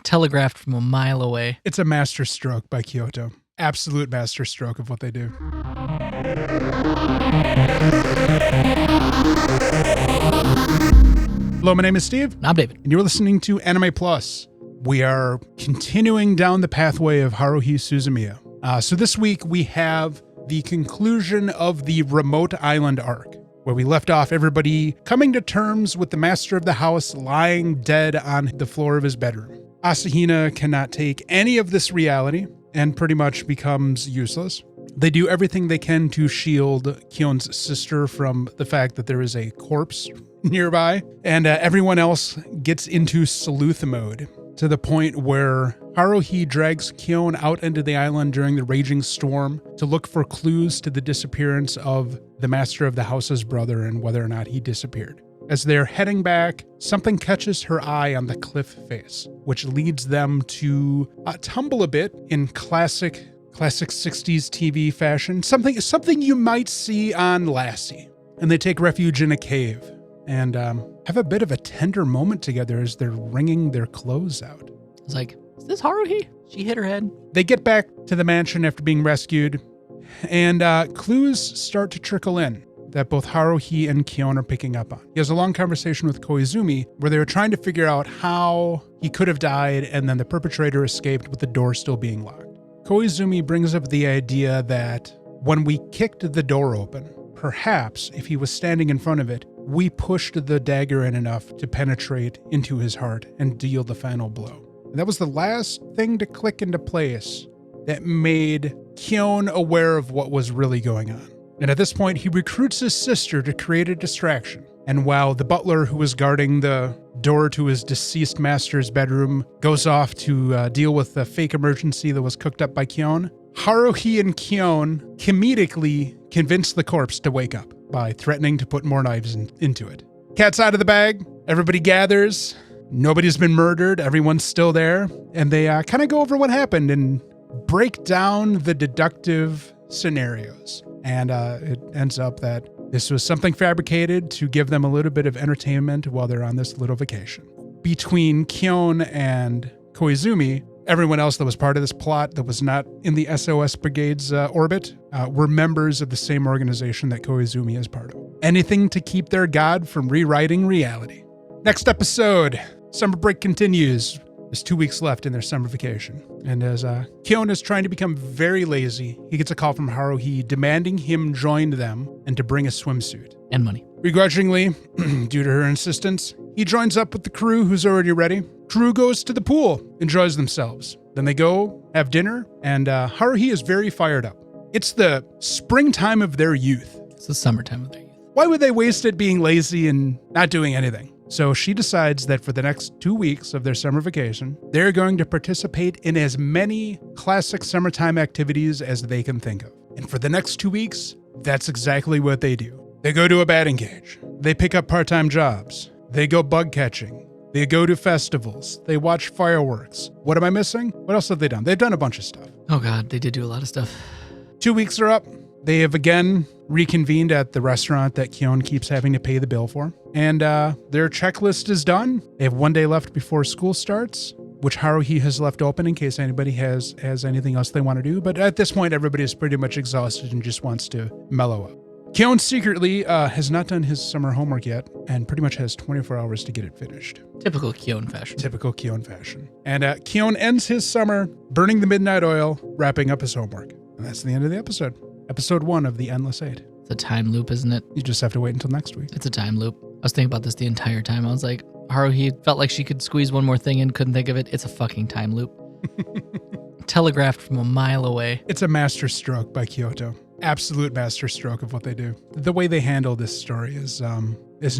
Telegraphed from a mile away. It's a master stroke by Kyoto. Absolute master stroke of what they do. Hello, my name is Steve. I'm David. And you're listening to Anime Plus. We are continuing down the pathway of Haruhi Suzumiya. So this week we have the conclusion of the remote island arc, where we left off everybody coming to terms with the master of the house lying dead on the floor of his bedroom. Asahina cannot take any of this reality and pretty much becomes useless. They do everything they can to shield Kyon's sister from the fact that there is a corpse nearby, and everyone else gets into sleuth mode to the point where Haruhi drags Kyon out into the island during the raging storm to look for clues to the disappearance of the master of the house's brother and whether or not he disappeared. As they're heading back, something catches her eye on the cliff face, which leads them to tumble a bit in classic 60s TV fashion, something you might see on Lassie. And they take refuge in a cave and have a bit of a tender moment together as they're wringing their clothes out. It's like, is this Haruhi? She hit her head. They get back to the mansion after being rescued, and clues start to trickle in that both Haruhi and Kyon are picking up on. He has a long conversation with Koizumi where they were trying to figure out how he could have died and then the perpetrator escaped with the door still being locked. Koizumi brings up the idea that when we kicked the door open, perhaps if he was standing in front of it, we pushed the dagger in enough to penetrate into his heart and deal the final blow. And that was the last thing to click into place that made Kyon aware of what was really going on. And at this point, he recruits his sister to create a distraction. And while the butler who was guarding the door to his deceased master's bedroom goes off to deal with the fake emergency that was cooked up by Kyon, Haruhi and Kyon comedically convince the corpse to wake up by threatening to put more knives into it. Cat's out of the bag. Everybody gathers. Nobody's been murdered. Everyone's still there. And they kind of go over what happened and break down the deductive scenarios. And it ends up that this was something fabricated to give them a little bit of entertainment while they're on this little vacation. Between Kyon and Koizumi, everyone else that was part of this plot that was not in the SOS Brigade's orbit were members of the same organization that Koizumi is part of. Anything to keep their god from rewriting reality. Next episode, summer break continues. There's 2 weeks left in their summer vacation. And as Kyon is trying to become very lazy, he gets a call from Haruhi demanding him join them and to bring a swimsuit. And money. Begrudgingly, due to her insistence, he joins up with the crew who's already ready. Crew goes to the pool, enjoys themselves. Then they go, have dinner, and Haruhi is very fired up. It's the springtime of their youth. It's the summertime of their youth. Why would they waste it being lazy and not doing anything? So she decides that for the next 2 weeks of their summer vacation, they're going to participate in as many classic summertime activities as they can think of. And for the next 2 weeks, that's exactly what they do. They go to a batting cage. They pick up part-time jobs. They go bug catching. They go to festivals. They watch fireworks. What am I missing? What else have they done? They've done a bunch of stuff. Oh God, they did do a lot of stuff. 2 weeks are up. They have again reconvened at the restaurant that Kyon keeps having to pay the bill for. And their checklist is done. They have 1 day left before school starts, which Haruhi has left open in case anybody has anything else they want to do. But at this point, everybody is pretty much exhausted and just wants to mellow up. Kyon secretly has not done his summer homework yet and pretty much has 24 hours to get it finished. Typical Kyon fashion. Typical Kyon fashion. And Kyon ends his summer burning the midnight oil, wrapping up his homework. And that's the end of the episode. Episode 1 of The Endless 8. It's a time loop, isn't it? You just have to wait until next week. It's a time loop. I was thinking about this the entire time. I was like, Haruhi felt like she could squeeze one more thing in, couldn't think of it. It's a fucking time loop. Telegraphed from a mile away. It's a master stroke by Kyoto. Absolute master stroke of what they do. The way they handle this story is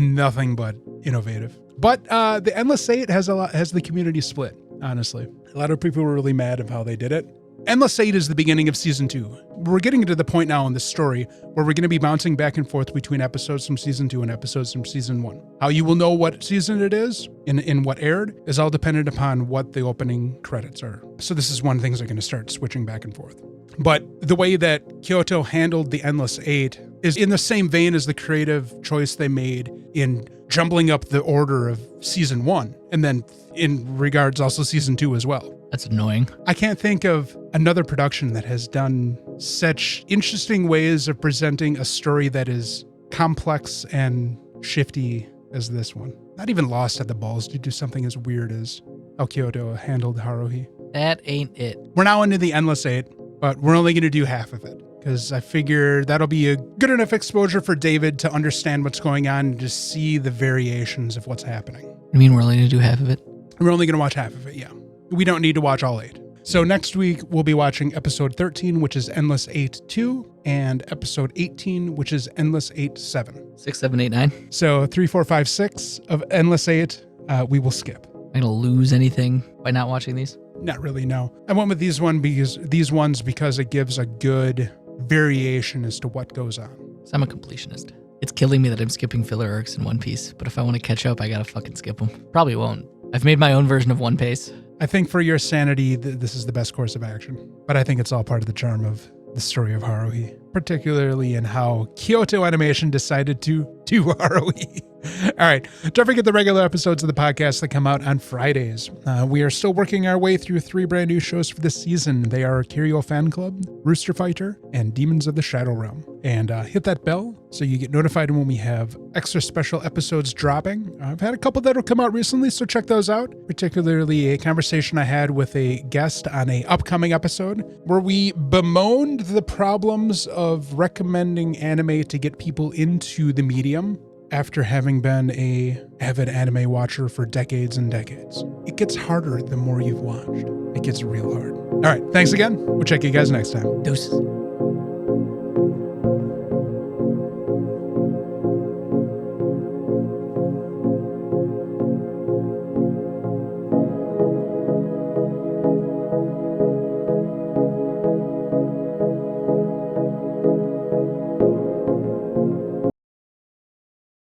nothing but innovative. But The Endless 8 has the community split, honestly. A lot of people were really mad of how they did it. Endless 8 is the beginning of Season 2. We're getting to the point now in this story where we're going to be bouncing back and forth between episodes from Season 2 and episodes from Season 1. How you will know what season it is in what aired is all dependent upon what the opening credits are. So this is one of the things they're going to start switching back and forth. But the way that Kyoto handled The Endless 8 is in the same vein as the creative choice they made in jumbling up the order of season 1, and then in regards also season 2 as well. That's annoying. I can't think of another production that has done such interesting ways of presenting a story that is complex and shifty as this one. Not even Lost had the balls to do something as weird as how Kyoto handled Haruhi. That ain't it. We're now into the Endless Eight, but we're only going to do half of it because I figure that'll be a good enough exposure for David to understand what's going on and to see the variations of what's happening. You mean we're only going to do half of it? We're only going to watch half of it, yeah. We don't need to watch all 8. So next week, we'll be watching episode 13, which is Endless 8 2, and episode 18, which is Endless 8 7. 6, 7, 8, 9. So 3, 4, 5, 6 of Endless 8, we will skip. Am I going to lose anything by not watching these? Not really, no. I went with these ones because it gives a good variation as to what goes on. So I'm a completionist. It's killing me that I'm skipping filler arcs in One Piece, but if I want to catch up, I gotta fucking skip them. Probably won't. I've made my own version of One Piece. I think for your sanity, this is the best course of action. But I think it's all part of the charm of the story of Haruhi, particularly in how Kyoto Animation decided to do Haruhi. All right. Don't forget the regular episodes of the podcast that come out on Fridays. We are still working our way through 3 brand new shows for this season. They are Kirio Fan Club, Rooster Fighter, and Demons of the Shadow Realm. And hit that bell so you get notified when we have extra special episodes dropping. I've had a couple that'll come out recently, so check those out. Particularly a conversation I had with a guest on an upcoming episode where we bemoaned the problems of recommending anime to get people into the medium after having been a avid anime watcher for decades and decades. It gets harder the more you've watched. It gets real hard. All right, thanks again. We'll check you guys next time. Deuces.